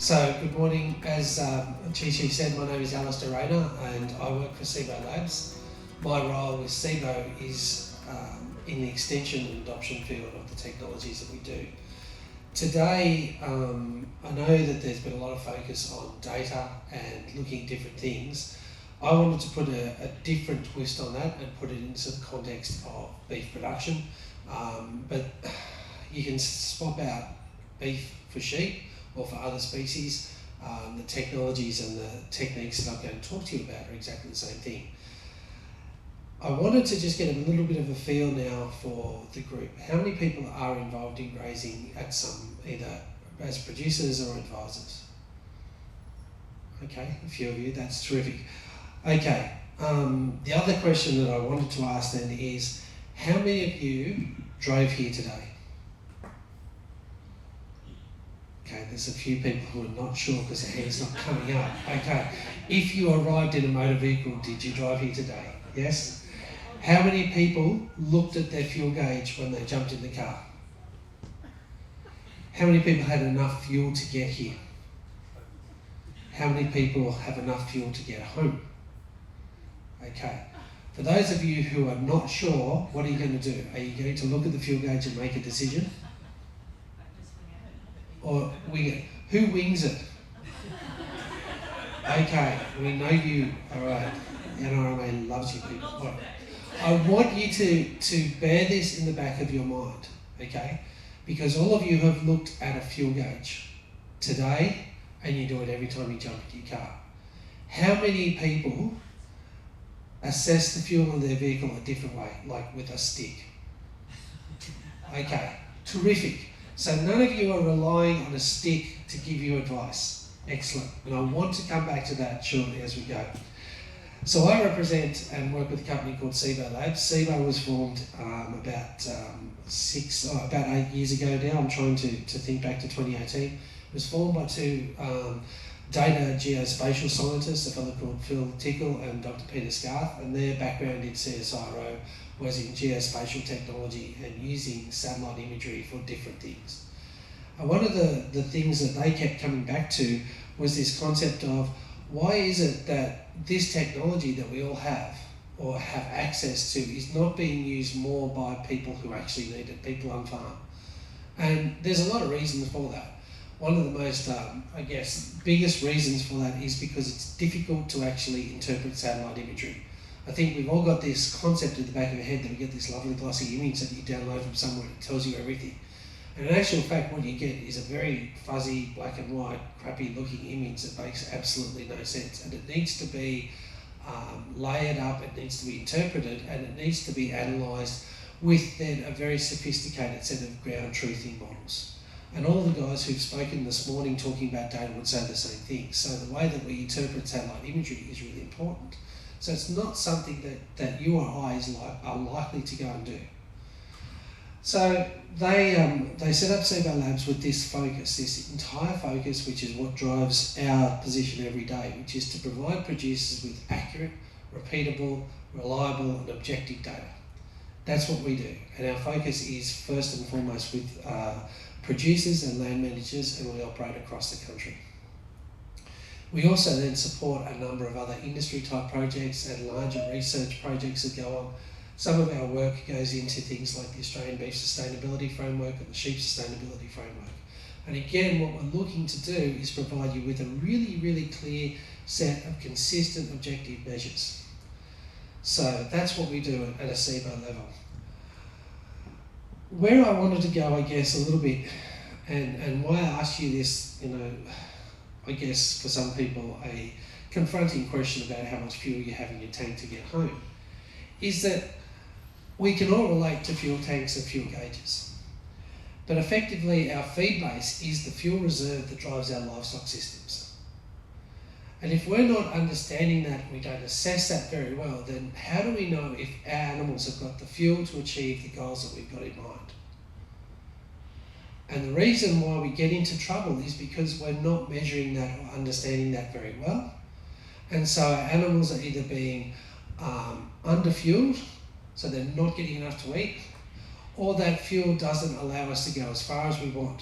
So, good morning. As Chi said, my name is Alistair Rayner and I work for Cibo Labs. My role with Cibo is in the extension and adoption field of the technologies that we do. Today, I know that there's been a lot of focus on data and looking at different things. I wanted to put a different twist on that and put it into the context of beef production. But you can swap out beef for sheep or for other species. The technologies and the techniques that I'm going to talk to you about are exactly the same thing. I wanted to just get a little bit of a feel now for the group. How many people are involved in grazing at some, either as producers or advisors? Okay, a few of you, that's terrific. Okay, the other question that I wanted to ask then is, how many of you drove here today? Okay, there's a few people who are not sure because their hand's not coming up. Okay, if you arrived in a motor vehicle, did you drive here today? Yes? How many people looked at their fuel gauge when they jumped in the car? How many people had enough fuel to get here? How many people have enough fuel to get home? Okay, for those of you who are not sure, what are you going to do? Are you going to look at the fuel gauge and make a decision? Or wing it? Who wings it? Okay, we know you. All right, NRMA loves you people. All right. I want you to bear this in the back of your mind, okay? Because all of you have looked at a fuel gauge today, and you do it every time you jump into your car. How many people assess the fuel in their vehicle a different way, like with a stick? Okay, terrific. So none of you are relying on a stick to give you advice. Excellent. And I want to come back to that shortly as we go. So I represent and work with a company called Cibo Labs. Cibo was formed about 8 years ago now. I'm trying to think back to 2018. It was formed by two data geospatial scientists, a fellow called Phil Tickle and Dr. Peter Scarth, and their background in CSIRO was in geospatial technology and using satellite imagery for different things. And one of the things that they kept coming back to was this concept of, why is it that this technology that we all have or have access to is not being used more by people who actually need it, people on farm? And there's a lot of reasons for that. One of the most, biggest reasons for that is because it's difficult to actually interpret satellite imagery. I think we've all got this concept at the back of our head that we get this lovely glossy image that you download from somewhere that tells you everything. And in actual fact, what you get is a very fuzzy, black and white, crappy looking image that makes absolutely no sense. And it needs to be layered up, it needs to be interpreted, and it needs to be analysed with then a very sophisticated set of ground truthing models. And all the guys who've spoken this morning talking about data would say the same thing. So the way that we interpret satellite imagery is really important. So it's not something that you or I are likely to go and do. So they set up Cibo Labs with this focus, this entire focus, which is what drives our position every day, which is to provide producers with accurate, repeatable, reliable and objective data. That's what we do. And our focus is first and foremost with producers and land managers, and we operate across the country. We also then support a number of other industry type projects and larger research projects that go on. Some of our work goes into things like the Australian Beef Sustainability Framework and the Sheep Sustainability Framework. And again, what we're looking to do is provide you with a really, really clear set of consistent objective measures. So that's what we do at a Cibo level. Where I wanted to go, I guess, a little bit, and why I asked you this, I guess for some people, a confronting question about how much fuel you have in your tank to get home, is that we can all relate to fuel tanks and fuel gauges. But effectively, our feed base is the fuel reserve that drives our livestock systems. And if we're not understanding that, we don't assess that very well, then how do we know if our animals have got the fuel to achieve the goals that we've got in mind? And the reason why we get into trouble is because we're not measuring that or understanding that very well. And so our animals are either being under-fueled, so they're not getting enough to eat, or that fuel doesn't allow us to go as far as we want.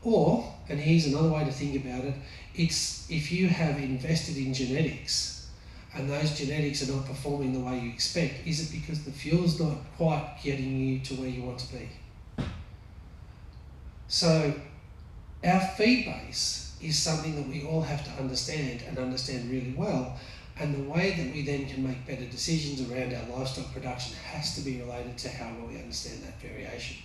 Or, and here's another way to think about it, it's if you have invested in genetics and those genetics are not performing the way you expect, is it because the fuel's not quite getting you to where you want to be? So our feed base is something that we all have to understand and understand really well, and the way that we then can make better decisions around our livestock production has to be related to how well we understand that variation.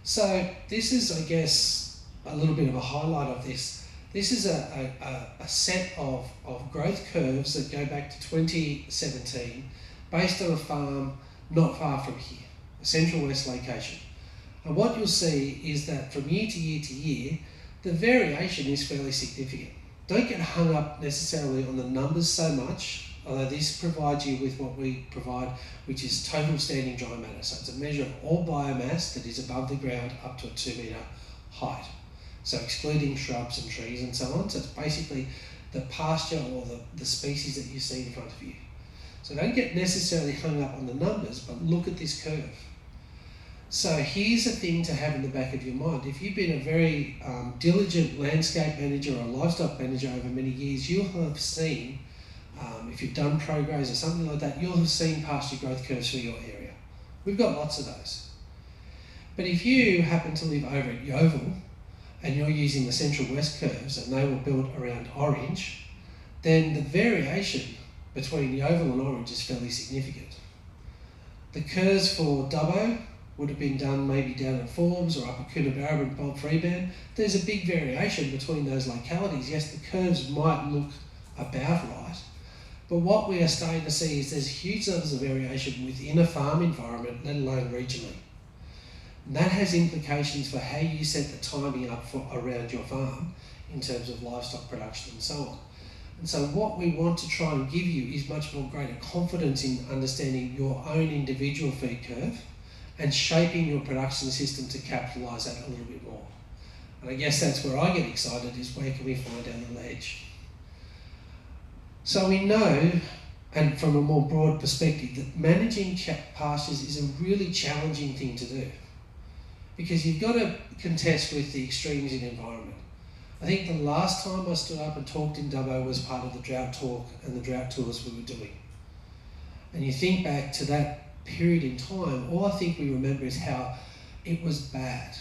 So this is, I guess, a little bit of a highlight of this. This is a set of growth curves that go back to 2017 based on a farm not far from here, a Central West location. And what you'll see is that from year to year to year, the variation is fairly significant. Don't get hung up necessarily on the numbers so much, although this provides you with what we provide, which is total standing dry matter. So it's a measure of all biomass that is above the ground up to a 2 metre height. So excluding shrubs and trees and so on. So it's basically the pasture or the species that you see in front of you. So don't get necessarily hung up on the numbers, but look at this curve. So here's a thing to have in the back of your mind. If you've been a very diligent landscape manager or a livestock manager over many years, you'll have seen, if you've done ProGraze or something like that, you'll have seen pasture growth curves for your area. We've got lots of those. But if you happen to live over at Yeovil and you're using the Central West curves and they were built around Orange, then the variation between Yeovil and Orange is fairly significant. The curves for Dubbo would have been done maybe down at Forbes or up at Coonabarabran and Bolt Freeburn. There's a big variation between those localities. Yes, the curves might look about right, but what we are starting to see is there's huge levels of variation within a farm environment, let alone regionally. And that has implications for how you set the timing up for around your farm in terms of livestock production and so on. And so what we want to try and give you is much more greater confidence in understanding your own individual feed curve and shaping your production system to capitalise that a little bit more. And I guess that's where I get excited, is where can we find our little edge? So we know, and from a more broad perspective, that managing pastures is a really challenging thing to do, because you've got to contest with the extremes in environment. I think the last time I stood up and talked in Dubbo was part of the drought talk and the drought tours we were doing. And you think back to that period in time, all I think we remember is how it was bad.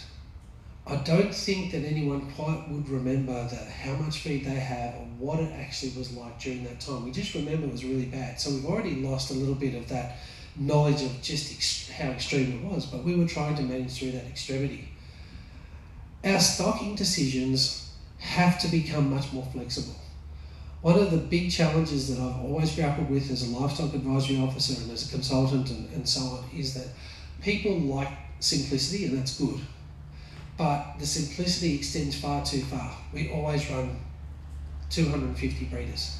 I don't think that anyone quite would remember how much feed they had or what it actually was like during that time. We just remember it was really bad. So we've already lost a little bit of that knowledge of just how extreme it was, but we were trying to manage through that extremity. Our stocking decisions have to become much more flexible. One of the big challenges that I've always grappled with as a livestock advisory officer and as a consultant and so on is that people like simplicity, and that's good, but the simplicity extends far too far. We always run 250 breeders,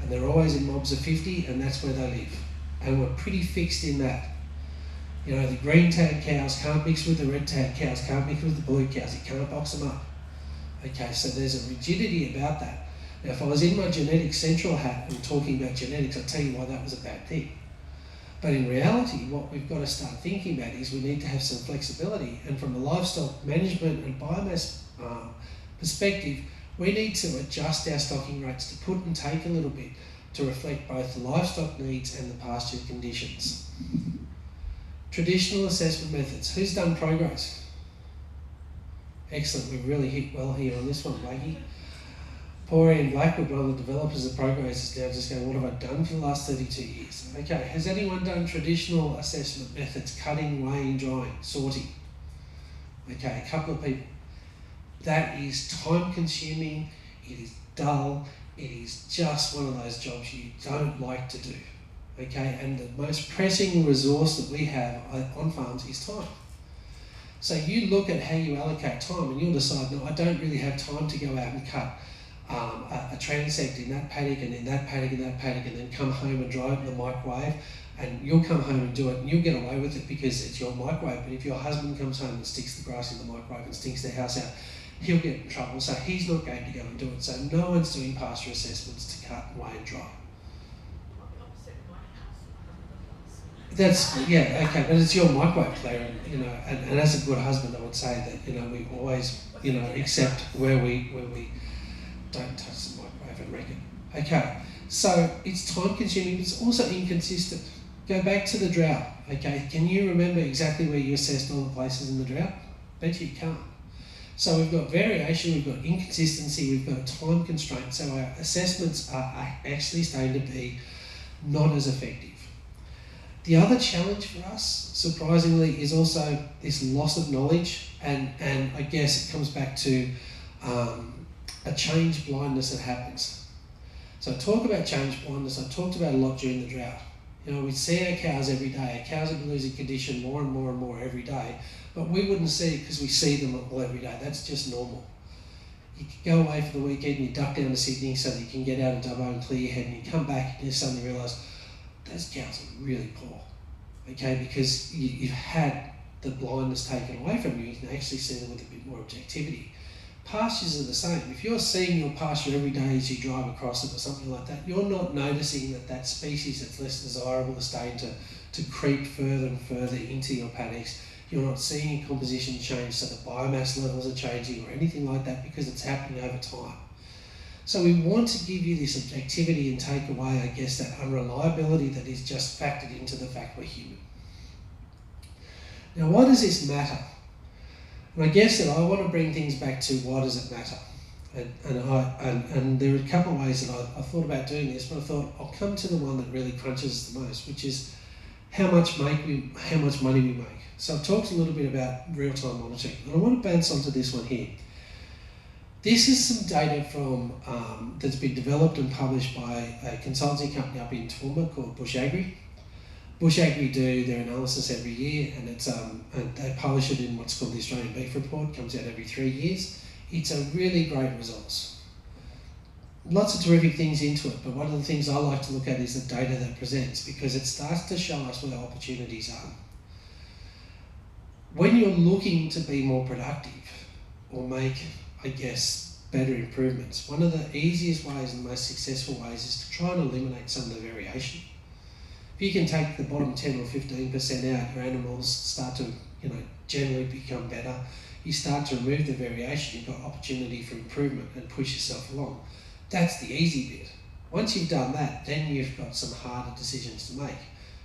and they're always in mobs of 50, and that's where they live. And we're pretty fixed in that. You know, the green tag cows can't mix with the red tag cows, can't mix with the blue cows, you can't box them up. Okay, so there's a rigidity about that. Now, if I was in my genetics central hat and talking about genetics, I'd tell you why that was a bad thing. But in reality, what we've got to start thinking about is we need to have some flexibility. And from a livestock management and biomass perspective, we need to adjust our stocking rates to put and take a little bit to reflect both the livestock needs and the pasture conditions. Traditional assessment methods. Who's done ProGraze? Excellent, we've really hit well here on this one, Blakey. Poor Ian Blackwood, one of the developers of ProGraze, is now just going, what have I done for the last 32 years? Okay, has anyone done traditional assessment methods, cutting, weighing, drying, sorting? Okay, a couple of people. That is time consuming, it is dull, it is just one of those jobs you don't like to do. Okay, and the most pressing resource that we have on farms is time. So you look at how you allocate time and you'll decide, no, I don't really have time to go out and cut a transect in that paddock and in that paddock and that paddock, and then come home and dry it in the microwave, and you'll come home and do it and you'll get away with it because it's your microwave. But if your husband comes home and sticks the grass in the microwave and stinks their house out, he'll get in trouble, so he's not going to go and do it. So no one's doing pasture assessments to cut, weigh and dry. That's, yeah, okay, but it's your microwave, Claire, and, you know, and as a good husband, I would say that, you know, we always, you know, accept where we don't touch the microwave and wreck it. Okay, so it's time consuming, but it's also inconsistent. Go back to the drought, okay? Can you remember exactly where you assessed all the places in the drought? Bet you can't. So we've got variation, we've got inconsistency, we've got a time constraint, so our assessments are actually starting to be not as effective. The other challenge for us, surprisingly, is also this loss of knowledge, and I guess it comes back to a change blindness that happens. So I talk about change blindness, I talked about a lot during the drought. You know, we see our cows every day, our cows are losing condition more and more and more every day, but we wouldn't see it because we see them all every day. That's just normal. You can go away for the weekend, you duck down to Sydney so that you can get out of Dubbo and clear your head, and you come back and you suddenly realise those cows are really poor, okay, because you've had the blindness taken away from you. You can actually see them with a bit more objectivity. Pastures are the same. If you're seeing your pasture every day as you drive across it or something like that, you're not noticing that species that's less desirable is starting to creep further and further into your paddocks. You're not seeing a composition change, so the biomass levels are changing or anything like that, because it's happening over time. So we want to give you this objectivity and take away, I guess, that unreliability that is just factored into the fact we're human. Now, why does this matter? And I guess that I want to bring things back to why does it matter? And there are a couple of ways that I thought about doing this, but I thought I'll come to the one that really crunches the most, which is how much money we make. So I've talked a little bit about real-time monitoring, and I want to bounce onto this one here. This is some data from that's been developed and published by a consultancy company up in Toowoomba called Bush Agri. Bush Agri do their analysis every year, and it's and they publish it in what's called the Australian Beef Report. Comes out every 3 years. It's a really great results. Lots of terrific things into it, but one of the things I like to look at is the data that presents, because it starts to show us where opportunities are. When you're looking to be more productive or make, I guess, better improvements, one of the easiest ways and most successful ways is to try and eliminate some of the variation. If you can take the bottom 10 or 15% out, your animals start to, generally become better. You start to remove the variation, you've got opportunity for improvement and push yourself along. That's the easy bit. Once you've done that, then you've got some harder decisions to make.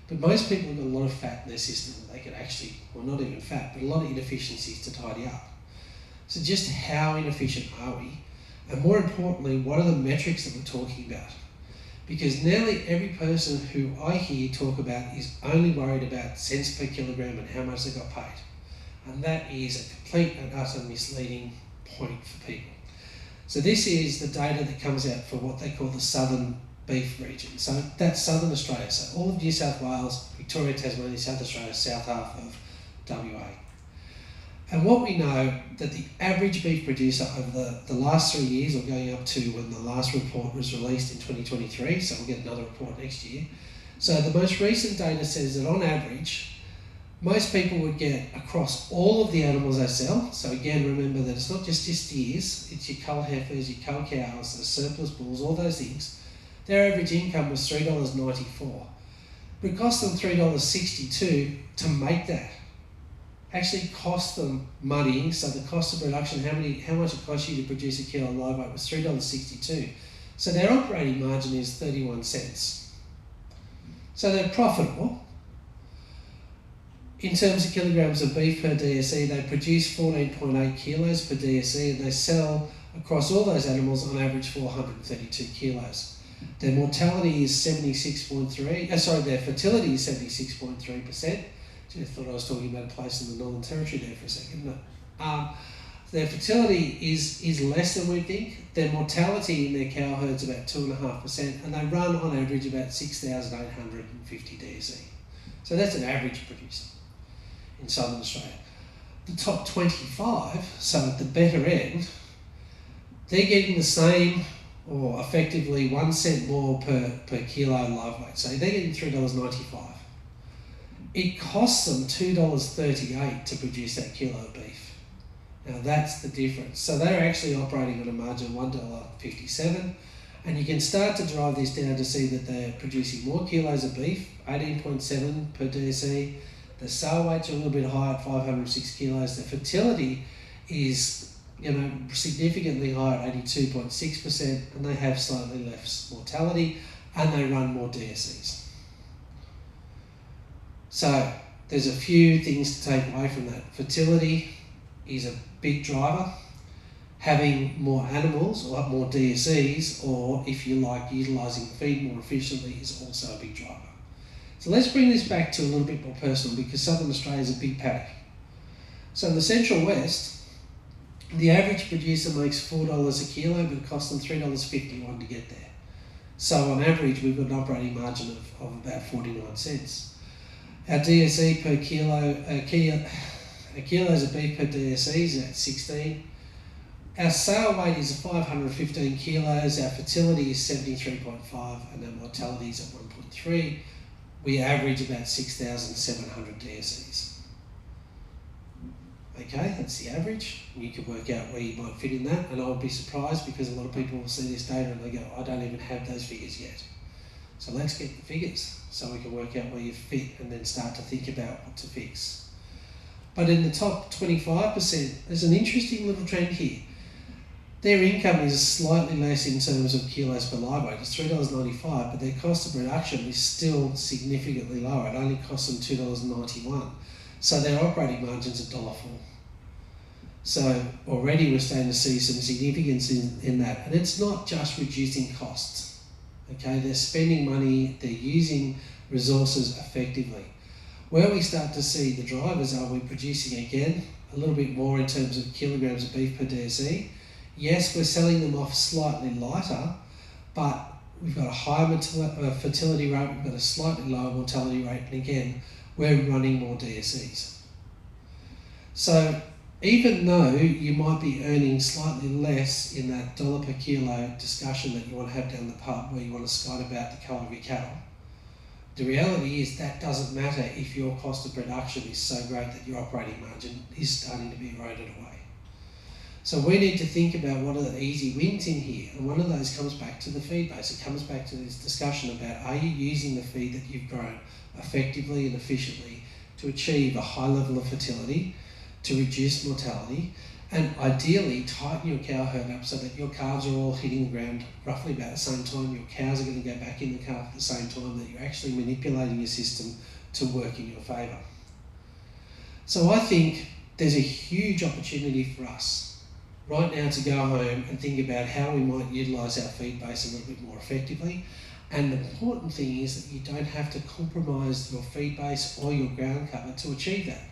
But most people have got a lot of fat in their system that they could actually, well, not even fat, but a lot of inefficiencies to tidy up. So just how inefficient are we? And more importantly, what are the metrics that we're talking about? Because nearly every person who I hear talk about is only worried about cents per kilogram and how much they got paid. And that is a complete and utter misleading point for people. So this is the data that comes out for what they call the southern beef region. So that's southern Australia. So all of New South Wales, Victoria, Tasmania, South Australia, south half of WA. And what we know that the average beef producer over the last 3 years, or going up to when the last report was released in 2023, so we'll get another report next year. So the most recent data says that on average, most people would get across all of the animals they sell. So again, remember that it's not just your steers, it's your cull heifers, your cull cows, the surplus bulls, all those things. Their average income was $3.94. But it cost them $3.62 to make that. Actually cost them money, so the cost of production, how much it cost you to produce a kilo of live weight was $3.62. So their operating margin is 31 cents. So they're profitable. In terms of kilograms of beef per DSE, they produce 14.8 kilos per DSE, and they sell across all those animals on average 432 kilos. Their mortality is 76.3, their fertility is 76.3%. I thought I was talking about a place in the Northern Territory there for a second. No. Their fertility is less than we think. Their mortality in their cow herd's about 2.5%, and they run on average about 6,850 DSE. So that's an average producer in Southern Australia. The top 25, so at the better end, they're getting the same, or effectively 1 cent more per kilo live weight. So they're getting $3.95. It costs them $2.38 to produce that kilo of beef. Now that's the difference. So they're actually operating on a margin of $1.57, And you can start to drive this down to see that they're producing more kilos of beef, 18.7 per DSE. The sale weights are a little bit higher at 506 kilos. The fertility is, significantly higher at 82.6%, and they have slightly less mortality, and they run more DSEs. So there's a few things to take away from that. Fertility is a big driver. Having more animals or more DSEs, or if you like, utilising feed more efficiently, is also a big driver. So let's bring this back to a little bit more personal, because Southern Australia is a big paddock. So in the Central West, the average producer makes $4 a kilo, but it costs them $3.51 to get there. So on average, we've got an operating margin of about 49 cents. Our DSE per kilo, kilos of beef per DSE is at 16. Our sale weight is 515 kilos, our fertility is 73.5, and our mortality is at 1.3. We average about 6,700 DSEs. Okay, that's the average. You can work out where you might fit in that, and I would be surprised because a lot of people will see this data and they go, I don't even have those figures yet. So let's get the figures so we can work out where you fit and then start to think about what to fix. But in the top 25%, there's an interesting little trend here. Their income is slightly less in terms of kilos per live weight. It's $3.95, but their cost of production is still significantly lower. It only costs them $2.91. So their operating margin's $1.04. So already we're starting to see some significance in that. And it's not just reducing costs. Okay, they're spending money, they're using resources effectively. Where we start to see the drivers are we're producing again a little bit more in terms of kilograms of beef per DSE. Yes, we're selling them off slightly lighter, but we've got a higher fertility rate, we've got a slightly lower mortality rate, and again, we're running more DSEs. So even though you might be earning slightly less in that dollar per kilo discussion that you want to have down the pub where you want to scot about the colour of your cattle, the reality is that doesn't matter if your cost of production is so great that your operating margin is starting to be eroded away. So we need to think about what are the easy wins in here, and one of those comes back to the feed base. It comes back to this discussion about, are you using the feed that you've grown effectively and efficiently to achieve a high level of fertility, to reduce mortality, and ideally tighten your cow herd up so that your calves are all hitting the ground roughly about the same time, your cows are going to go back in the calf at the same time, that you're actually manipulating your system to work in your favour. So I think there's a huge opportunity for us right now to go home and think about how we might utilise our feed base a little bit more effectively. And the important thing is that you don't have to compromise your feed base or your ground cover to achieve that.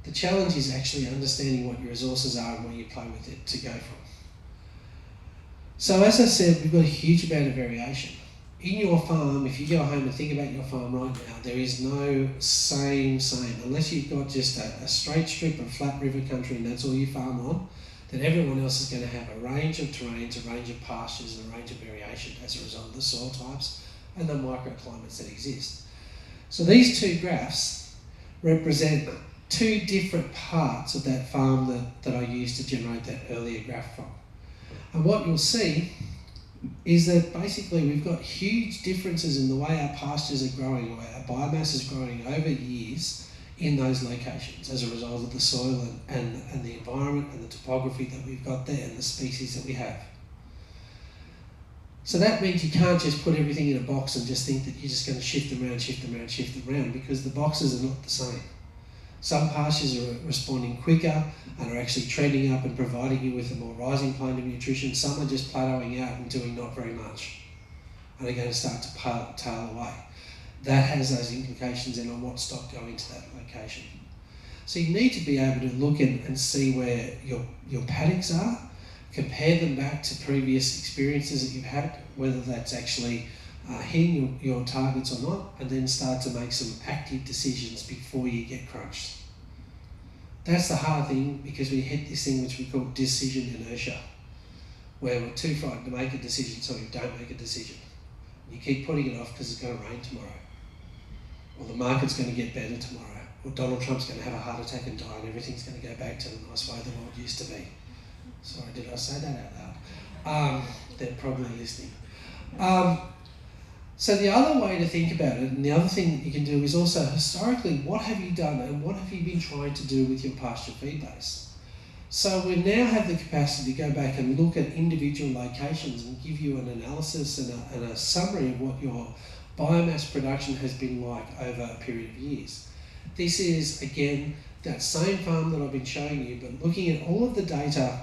The challenge is actually understanding what your resources are and where you play with it to go from. So as I said, we've got a huge amount of variation. In your farm, if you go home and think about your farm right now, there is no same, unless you've got just a straight strip of flat river country and that's all you farm on, then everyone else is going to have a range of terrains, a range of pastures and a range of variation as a result of the soil types and the microclimates that exist. So these two graphs represent two different parts of that farm that I used to generate that earlier graph from. And what you'll see is that basically we've got huge differences in the way our pastures are growing, or our biomass is growing over years in those locations as a result of the soil and the environment and the topography that we've got there and the species that we have. So that means you can't just put everything in a box and just think that you're just going to shift them around, because the boxes are not the same. Some pastures are responding quicker and are actually trending up and providing you with a more rising plane of nutrition. Some are just plateauing out and doing not very much and are going to start to tail away. That has those implications then on what stock go into that location. So you need to be able to look and see where your paddocks are, compare them back to previous experiences that you've had, whether that's actually hitting your targets or not, and then start to make some active decisions before you get crunched. That's the hard thing, because we hit this thing which we call decision inertia, where we're too frightened to make a decision, so we don't make a decision. You keep putting it off because it's going to rain tomorrow, or the market's going to get better tomorrow, or Donald Trump's going to have a heart attack and die and everything's going to go back to the nice way the world used to be. Sorry, did I say that out loud? they're probably listening. So the other way to think about it, and the other thing that you can do is also historically, what have you done and what have you been trying to do with your pasture feed base? So we now have the capacity to go back and look at individual locations and give you an analysis and a summary of what your biomass production has been like over a period of years. This is, again, that same farm that I've been showing you, but looking at all of the data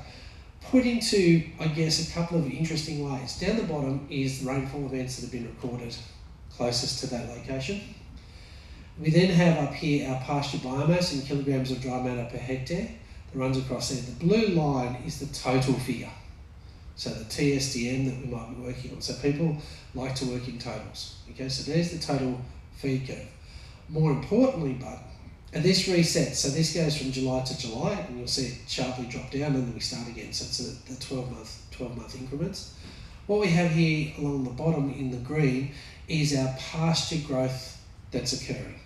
put into, I guess, a couple of interesting ways. Down the bottom is the rainfall events that have been recorded closest to that location. We then have up here our pasture biomass in kilograms of dry matter per hectare that runs across there. The blue line is the total figure, so the TSDM that we might be working on. So people like to work in totals. Okay, so there's the total feed curve. More importantly, and this resets, so this goes from July to July, and you'll see it sharply drop down, and then we start again. So it's the 12-month increments. What we have here along the bottom in the green is our pasture growth that's occurring.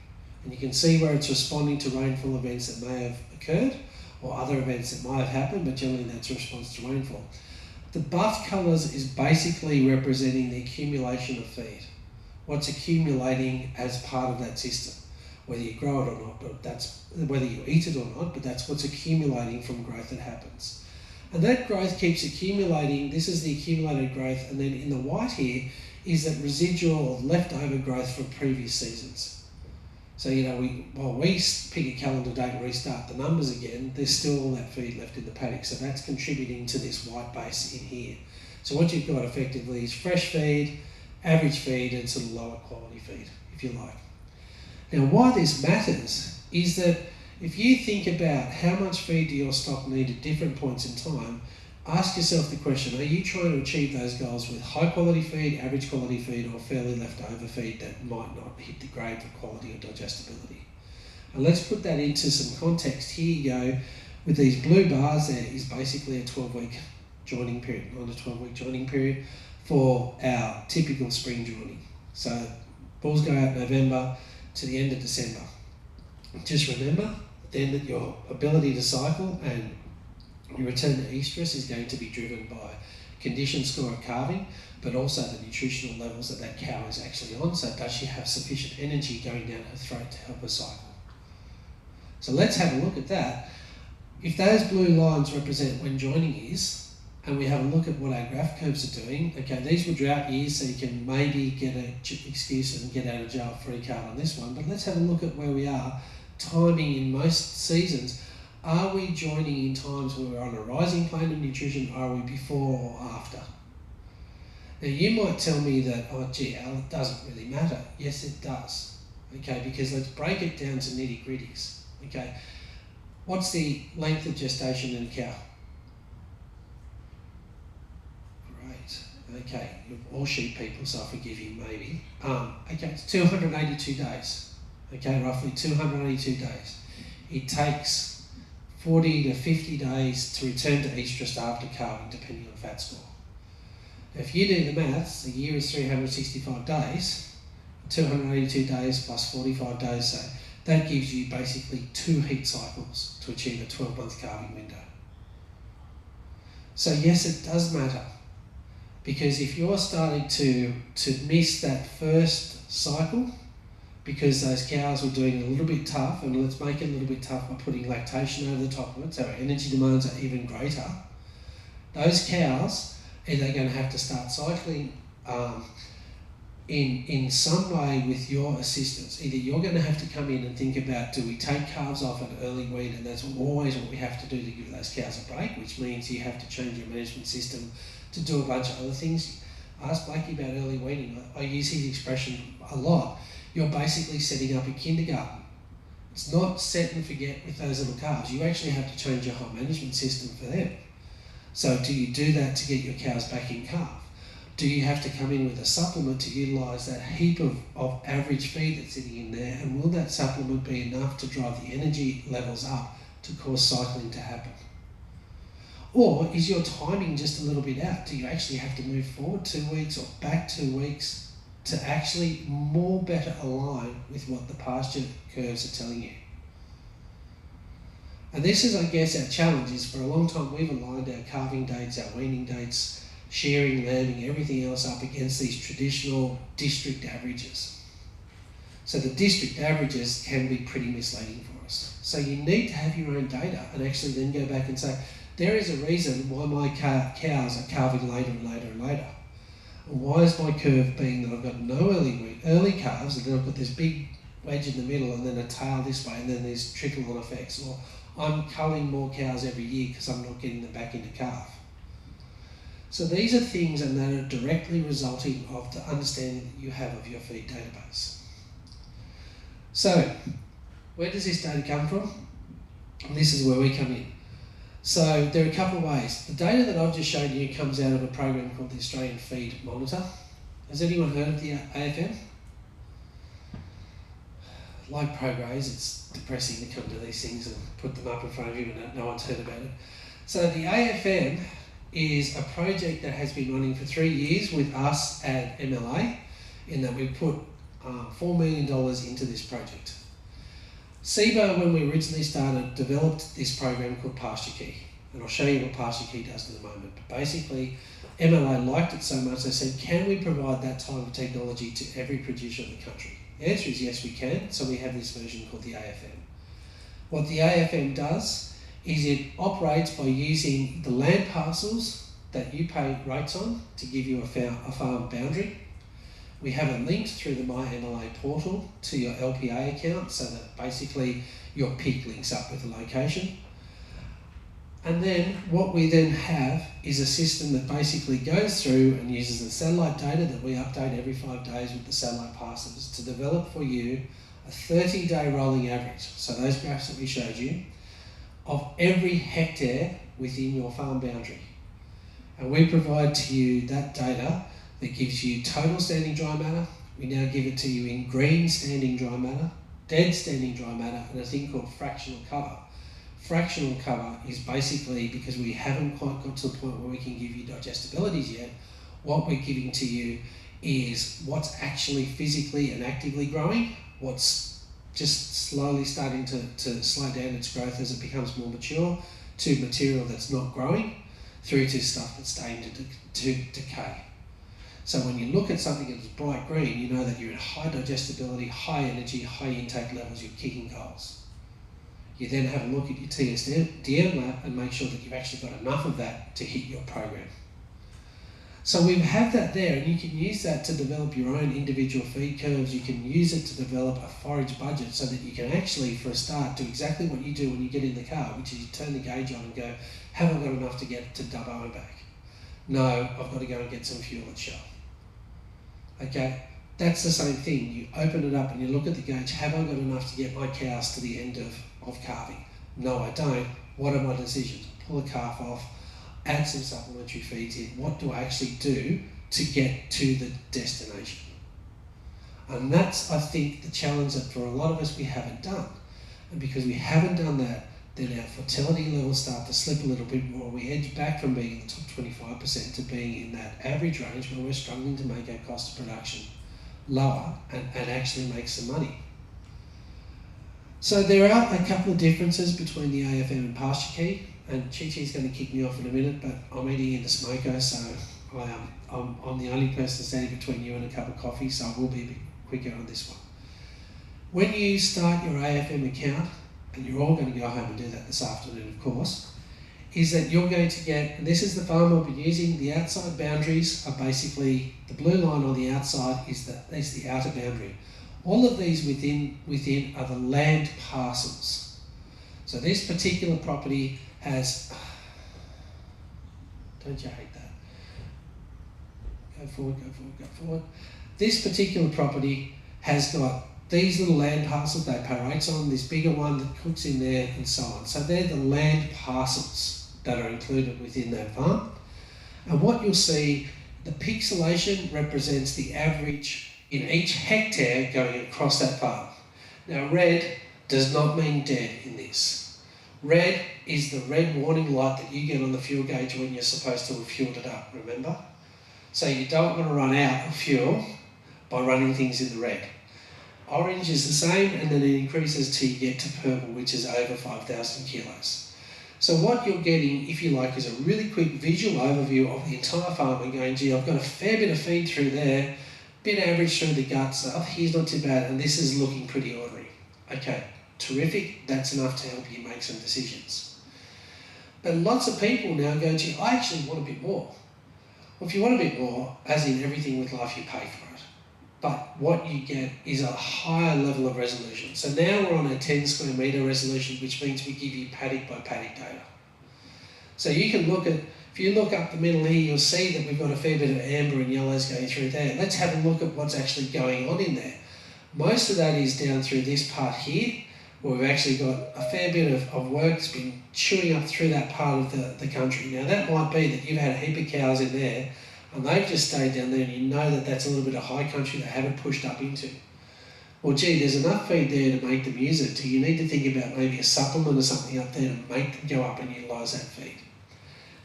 And you can see where it's responding to rainfall events that may have occurred, or other events that might have happened, but generally that's a response to rainfall. The buff colours is basically representing the accumulation of feed. What's accumulating as part of that system. Whether you grow it or not, but that's whether you eat it or not, but that's what's accumulating from growth that happens. And that growth keeps accumulating. This is the accumulated growth, and then in the white here is that residual or leftover growth from previous seasons. So, you know, while we pick a calendar date and restart the numbers again, there's still all that feed left in the paddock. So that's contributing to this white base in here. So what you've got effectively is fresh feed, average feed, and sort of lower quality feed, if you like. Now, why this matters is that if you think about how much feed do your stock need at different points in time, ask yourself the question, are you trying to achieve those goals with high quality feed, average quality feed, or fairly leftover feed that might not hit the grade for quality or digestibility? And let's put that into some context. Here you go, with these blue bars there is basically a 12-week joining period, not a 12-week joining period for our typical spring joining. So bulls go out November to the end of December. Just remember then that your ability to cycle and your return to estrus is going to be driven by condition score of calving, but also the nutritional levels that that cow is actually on. So does she have sufficient energy going down her throat to help her cycle? So let's have a look at that. If those blue lines represent when joining is, and we have a look at what our graph curves are doing, okay, these were drought years, so you can maybe get an excuse and get out of jail free card on this one, but let's have a look at where we are timing in most seasons. Are we joining in times where we're on a rising plane of nutrition, or are we before or after? Now you might tell me that, oh gee, Al, it doesn't really matter. Yes, it does, okay, because let's break it down to nitty gritties, okay. What's the length of gestation in a cow? Okay, you're all sheep people, so I forgive you maybe. Okay, it's 282 days. Okay, roughly 282 days. It takes 40 to 50 days to return to estrus after calving, depending on fat score. Now, if you do the maths, the year is 365 days, 282 days plus 45 days, so that gives you basically 2 heat cycles to achieve a 12-month calving window. So yes, it does matter. Because if you're starting to miss that first cycle, because those cows were doing it a little bit tough, and let's make it a little bit tough by putting lactation over the top of it, so our energy demands are even greater, those cows are either going to have to start cycling in some way with your assistance. Either you're going to have to come in and think about, do we take calves off at early wean, and that's always what we have to do to give those cows a break, which means you have to change your management system to do a bunch of other things. Ask Blakey about early weaning. I use his expression a lot. You're basically setting up a kindergarten. It's not set and forget with those little calves. You actually have to change your whole management system for them. So do you do that to get your cows back in calf? Do you have to come in with a supplement to utilise that heap of average feed that's sitting in there, and will that supplement be enough to drive the energy levels up to cause cycling to happen? Or is your timing just a little bit out? Do you actually have to move forward 2 weeks or back 2 weeks to actually more better align with what the pasture curves are telling you? And this is, I guess, our challenge is for a long time we've aligned our calving dates, our weaning dates shearing, lambing, everything else up against these traditional district averages. So the district averages can be pretty misleading for us. So you need to have your own data and actually then go back and say, there is a reason why my cows are calving later and later and later. And why is my curve being that I've got no early calves, and then I've got this big wedge in the middle and then a tail this way, and then there's trickle-on effects. Or I'm culling more cows every year because I'm not getting them back into calf. So these are things and that are directly resulting of the understanding that you have of your feed database. So, where does this data come from? And this is where we come in. So there are a couple of ways. The data that I've just shown you comes out of a program called the Australian Feed Monitor. Has anyone heard of the AFM? Like ProGraze, it's depressing to come to these things and put them up in front of you and no one's heard about it. So the AFM is a project that has been running for 3 years with us at MLA, in that we put $4 million into this project. Cibo, when we originally started, developed this program called Pasture Key, and I'll show you what Pasture Key does in a moment. But basically, MLA liked it so much they said, can we provide that type of technology to every producer in the country? The answer is yes, we can. So we have this version called the AFM. What the AFM does is it operates by using the land parcels that you pay rates on to give you a farm boundary. We have a link through the MyMLA portal to your LPA account, so that basically your PIC links up with the location. And then what we then have is a system that basically goes through and uses the satellite data that we update every 5 days with the satellite parcels to develop for you a 30-day rolling average. So those graphs that we showed you, of every hectare within your farm boundary. And we provide to you that data that gives you total standing dry matter. We now give it to you in green standing dry matter, dead standing dry matter, and a thing called fractional cover. Fractional cover is basically, because we haven't quite got to the point where we can give you digestibilities yet, what we're giving to you is what's actually physically and actively growing, what's just slowly starting to slow down its growth as it becomes more mature, to material that's not growing, through to stuff that's starting to decay. So when you look at something that's bright green, you know that you're at high digestibility, high energy, high intake levels, you're kicking goals. You then have a look at your TSDM lab and make sure that you've actually got enough of that to hit your program. So we have that there, and you can use that to develop your own individual feed curves. You can use it to develop a forage budget so that you can actually, for a start, do exactly what you do when you get in the car, which is you turn the gauge on and go, have I got enough to get to Dubbo and back? No, I've got to go and get some fuel at Shell. Okay, that's the same thing. You open it up and you look at the gauge, have I got enough to get my cows to the end of calving? No, I don't. What are my decisions? Pull a calf off, add some supplementary feeds in. What do I actually do to get to the destination? And that's, I think, the challenge that for a lot of us we haven't done. And because we haven't done that, then our fertility levels start to slip a little bit more. We edge back from being in the top 25% to being in that average range where we're struggling to make our cost of production lower and actually make some money. So there are a couple of differences between the AFM and Pasture Key, and Chi-Chi's going to kick me off in a minute, but I'm eating in the smoker, so I'm the only person standing between you and a cup of coffee, so I will be a bit quicker on this one. When you start your AFM account, and you're all going to go home and do that this afternoon, of course, is that you're going to get, and this is the farm I'll be using, the outside boundaries are basically, the blue line on the outside is the outer boundary. All of these within are the land parcels. So this particular property has, don't you hate that? Go forward, go forward, go forward. This particular property has got these little land parcels they pay rates on, this bigger one that cooks in there, and so on. So they're the land parcels that are included within that farm. And what you'll see, the pixelation represents the average in each hectare going across that farm. Now red does not mean dead in this. Red is the red warning light that you get on the fuel gauge when you're supposed to have fueled it up, remember? So you don't want to run out of fuel by running things in the red. Orange is the same, and then it increases till you get to purple, which is over 5,000 kilos. So what you're getting, if you like, is a really quick visual overview of the entire farm and going, gee, I've got a fair bit of feed through there, bit average through the guts, up here's not too bad, and this is looking pretty ordinary. Okay, terrific, that's enough to help you make some decisions. But lots of people now go, gee, I actually want a bit more. Well, if you want a bit more, as in everything with life, you pay for it. But what you get is a higher level of resolution. So now we're on a 10 square metre resolution, which means we give you paddock by paddock data. So you can look at, if you look up the middle here, you'll see that we've got a fair bit of amber and yellows going through there. Let's have a look at what's actually going on in there. Most of that is down through this part here, where we've actually got a fair bit of work that's been chewing up through that part of the country. Now that might be that you've had a heap of cows in there and they've just stayed down there, and you know that that's a little bit of high country they haven't pushed up into. Well, gee, there's enough feed there to make them use it. Do you need to think about maybe a supplement or something up there to make them go up and utilise that feed?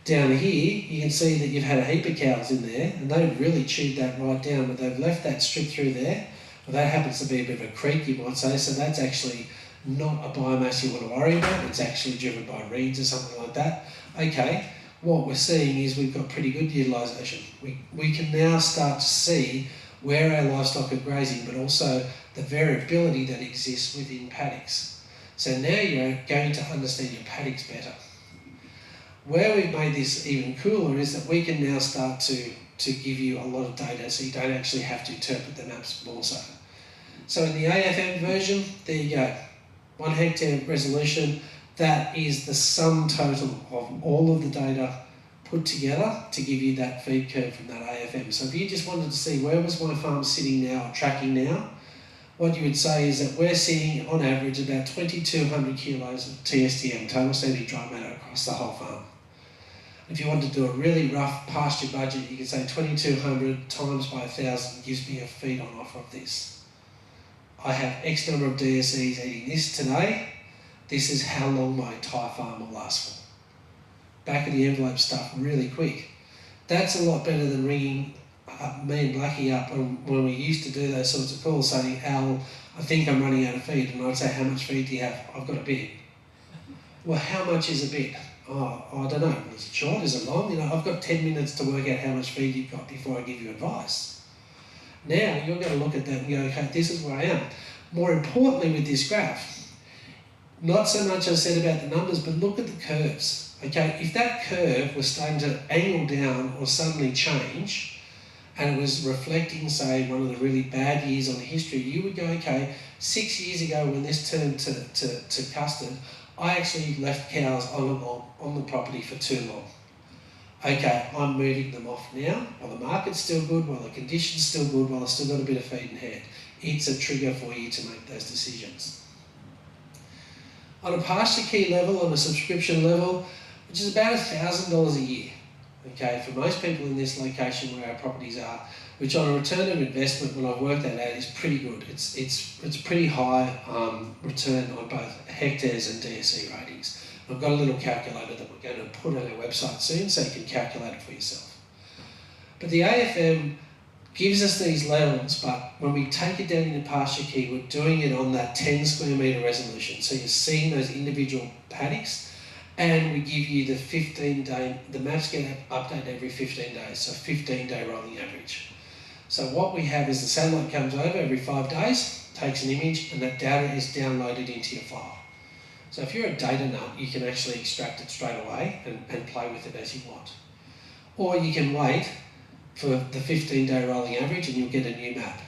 Down here, you can see that you've had a heap of cows in there, and they've really chewed that right down, but they've left that strip through there. Well, that happens to be a bit of a creek, you might say, so that's actually not a biomass you want to worry about. It's actually driven by reeds or something like that. Okay. What we're seeing is we've got pretty good utilisation. We can now start to see where our livestock are grazing, but also the variability that exists within paddocks. So now you're going to understand your paddocks better. Where we've made this even cooler is that we can now start to give you a lot of data, so you don't actually have to interpret the maps more so. So in the AFM version, there you go. 1 hectare resolution. That is the sum total of all of the data put together to give you that feed curve from that AFM. So if you just wanted to see where was my farm sitting now or tracking now, what you would say is that we're sitting on average about 2,200 kilos of TSTM, total standing dry matter, across the whole farm. If you want to do a really rough pasture budget, you could say 2,200 times by 1,000 gives me a feed on offer of this. I have X number of DSEs eating this today. This is how long my entire farm will last for. Back of the envelope stuff really quick. That's a lot better than ringing me and Blackie up when we used to do those sorts of calls saying, Al, I think I'm running out of feed. And I'd say, how much feed do you have? I've got a bit. Well, how much is a bit? Oh, I don't know. Is it short? Is it long? You know, I've got 10 minutes to work out how much feed you've got before I give you advice. Now you're going to look at that and go, okay, this is where I am. More importantly with this graph, not so much I said about the numbers, but look at the curves. Okay, if that curve was starting to angle down or suddenly change, and it was reflecting, say, one of the really bad years on history, you would go, okay, 6 years ago when this turned to custard, I actually left cows on the property for too long. Okay, I'm moving them off now, while the market's still good, while the condition's still good, while I've still got a bit of feed in hand. It's a trigger for you to make those decisions. On a pasture key level, on a subscription level, which is about $1,000 a year, okay, for most people in this location where our properties are, which on a return of investment, when I've worked that out, is pretty good. It's pretty high return on both hectares and DSE ratings. I've got a little calculator that we're going to put on our website soon, so you can calculate it for yourself. But the AFM gives us these levels, but when we take it down into pasture key, we're doing it on that 10 square metre resolution. So you're seeing those individual paddocks, and we give you the 15-day, the maps get updated every 15 days, so 15-day rolling average. So what we have is the satellite comes over every 5 days, takes an image, and that data is downloaded into your file. So if you're a data nut, you can actually extract it straight away and play with it as you want. Or you can wait for the 15-day rolling average and you'll get a new map.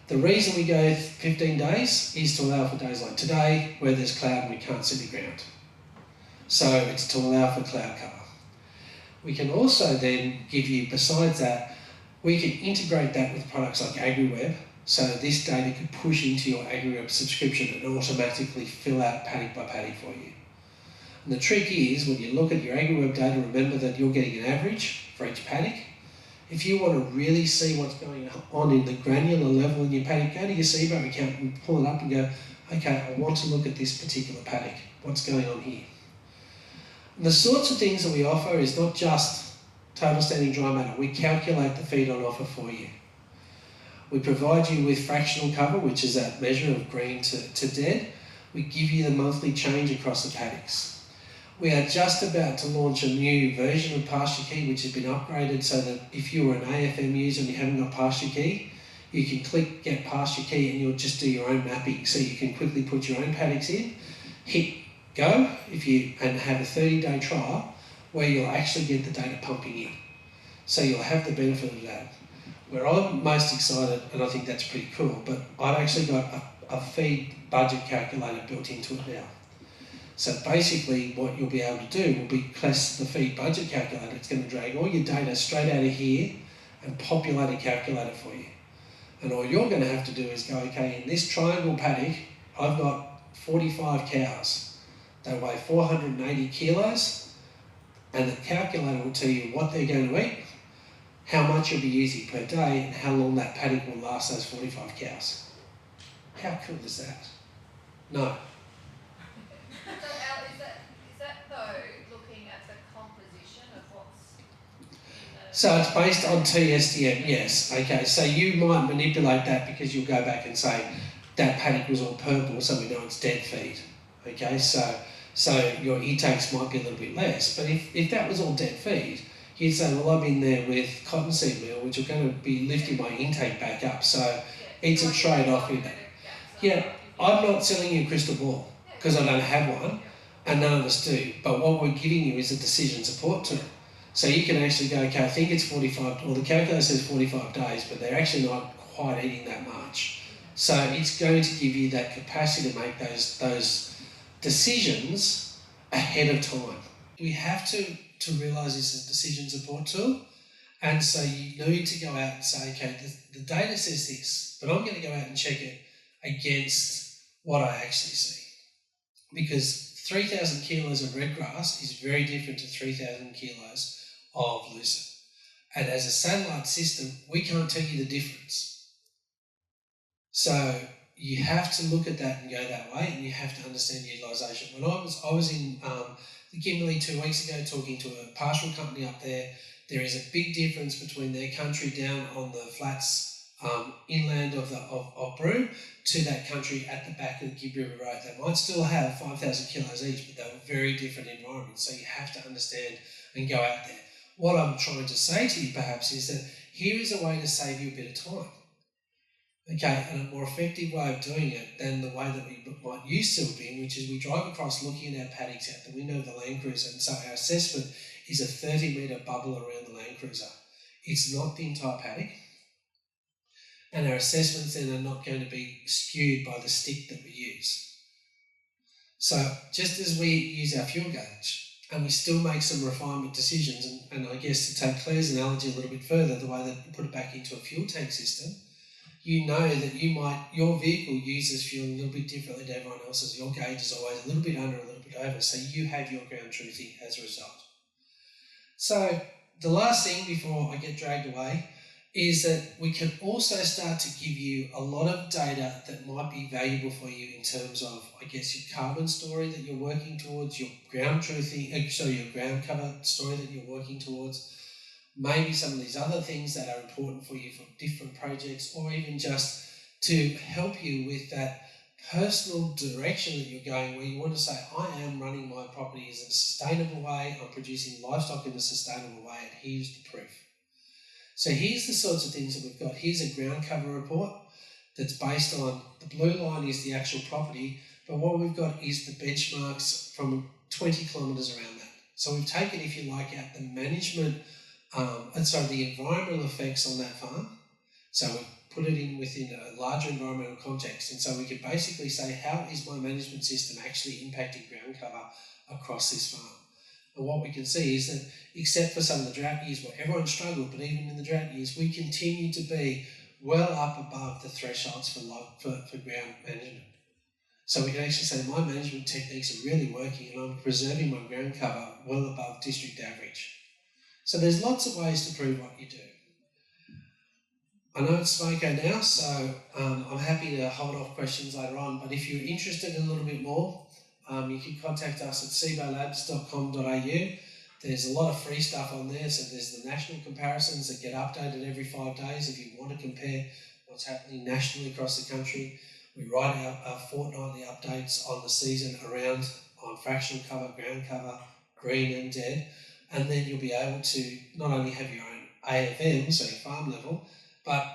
The reason we go 15 days is to allow for days like today where there's cloud and we can't see the ground. So it's to allow for cloud cover. We can also then give you, besides that, we can integrate that with products like AgriWeb, so this data could push into your AgriWeb subscription and automatically fill out paddock by paddock for you. And the trick is, when you look at your AgriWeb data, remember that you're getting an average for each paddock. If you want to really see what's going on in the granular level in your paddock, go to your Cibo account and pull it up and go, okay, I want to look at this particular paddock. What's going on here? And the sorts of things that we offer is not just total standing dry matter. We calculate the feed on offer for you. We provide you with fractional cover, which is that measure of green to dead. We give you the monthly change across the paddocks. We are just about to launch a new version of Pasture Key, which has been upgraded so that if you're an AFM user and you haven't got Pasture Key, you can click Get Pasture Key and you'll just do your own mapping. So you can quickly put your own paddocks in, hit go and have a 30-day trial where you'll actually get the data pumping in. So you'll have the benefit of that. Where I'm most excited, and I think that's pretty cool, but I've actually got a feed budget calculator built into it now. So basically what you'll be able to do will be press the feed budget calculator. It's going to drag all your data straight out of here and populate a calculator for you. And all you're going to have to do is go, okay, in this triangle paddock, I've got 45 cows. They weigh 480 kilos, and the calculator will tell you what they're going to eat, how much you'll be using per day, and how long that paddock will last those 45 cows. How cool is that? No. So it's based on TSDM, yes. Okay, so you might manipulate that because you'll go back and say that paddock was all purple, so we know it's dead feed. Okay, so your intakes might be a little bit less. But if that was all dead feed, you'd say, well, I'm in there with cottonseed meal, which are going to be lifting my intake back up. So it's a trade-off in that. Yeah, I'm not selling you a crystal ball because I don't have one, and none of us do. But what we're giving you is a decision support tool. So you can actually go, okay, I think it's 45, well the calculator says 45 days, but they're actually not quite eating that much. So it's going to give you that capacity to make those decisions ahead of time. We have to realise this is a decision support tool, and so you need to go out and say, okay, the data says this, but I'm going to go out and check it against what I actually see. Because 3,000 kilos of red grass is very different to 3,000 kilos of lucerne. And as a satellite system, we can't tell you the difference. So you have to look at that and go that way, and you have to understand utilisation. When I was in the Kimberley 2 weeks ago talking to a pastoral company up there, there is a big difference between their country down on the flats inland of Broome to that country at the back of the Gibb River Road. They might still have 5,000 kilos each, but they're very different environments. So you have to understand and go out there. What I'm trying to say to you perhaps is that here is a way to save you a bit of time. Okay, and a more effective way of doing it than the way that we might used to have been, which is we drive across looking at our paddocks out the window of the Land Cruiser, and so our assessment is a 30-metre bubble around the Land Cruiser. It's not the entire paddock, and our assessments then are not going to be skewed by the stick that we use. So just as we use our fuel gauge, and we still make some refinement decisions, and I guess to take Claire's analogy a little bit further, the way that you put it back into a fuel tank system, you know that your vehicle uses fuel a little bit differently to everyone else's. Your gauge is always a little bit under, a little bit over, so you have your ground truthing as a result. So the last thing before I get dragged away is that we can also start to give you a lot of data that might be valuable for you in terms of, I guess, your carbon story that you're working towards, your ground truthing, your ground cover story that you're working towards, maybe some of these other things that are important for you for different projects, or even just to help you with that personal direction that you're going, where you want to say, I am running my property in a sustainable way, I'm producing livestock in a sustainable way, and here's the proof. So here's the sorts of things that we've got. Here's a ground cover report that's based on, the blue line is the actual property, but what we've got is the benchmarks from 20 kilometres around that. So we've taken, if you like, out the management, the environmental effects on that farm. So we've put it in within a larger environmental context. And so we can basically say, how is my management system actually impacting ground cover across this farm? And what we can see is that, except for some of the drought years where everyone struggled, but even in the drought years, we continue to be well up above the thresholds for ground management. So we can actually say my management techniques are really working and I'm preserving my ground cover well above district average. So there's lots of ways to prove what you do. I know it's smoko now, so I'm happy to hold off questions later on, but if you're interested in a little bit more, you can contact us at cibolabs.com.au. There's a lot of free stuff on there, so there's the national comparisons that get updated every 5 days if you want to compare what's happening nationally across the country. We write out our fortnightly updates on the season around on fractional cover, ground cover, green and dead, and then you'll be able to not only have your own AFM, so your farm level, but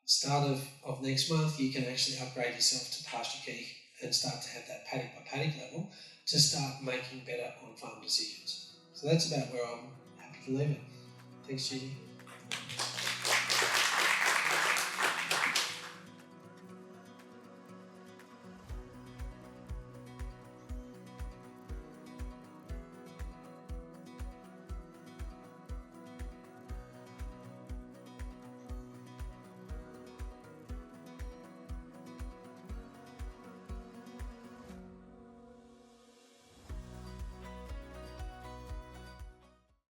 start of next month you can actually upgrade yourself to pasture key and start to have that paddock by paddock level to start making better on farm decisions. So that's about where I'm happy to leave it. Thanks, Judy.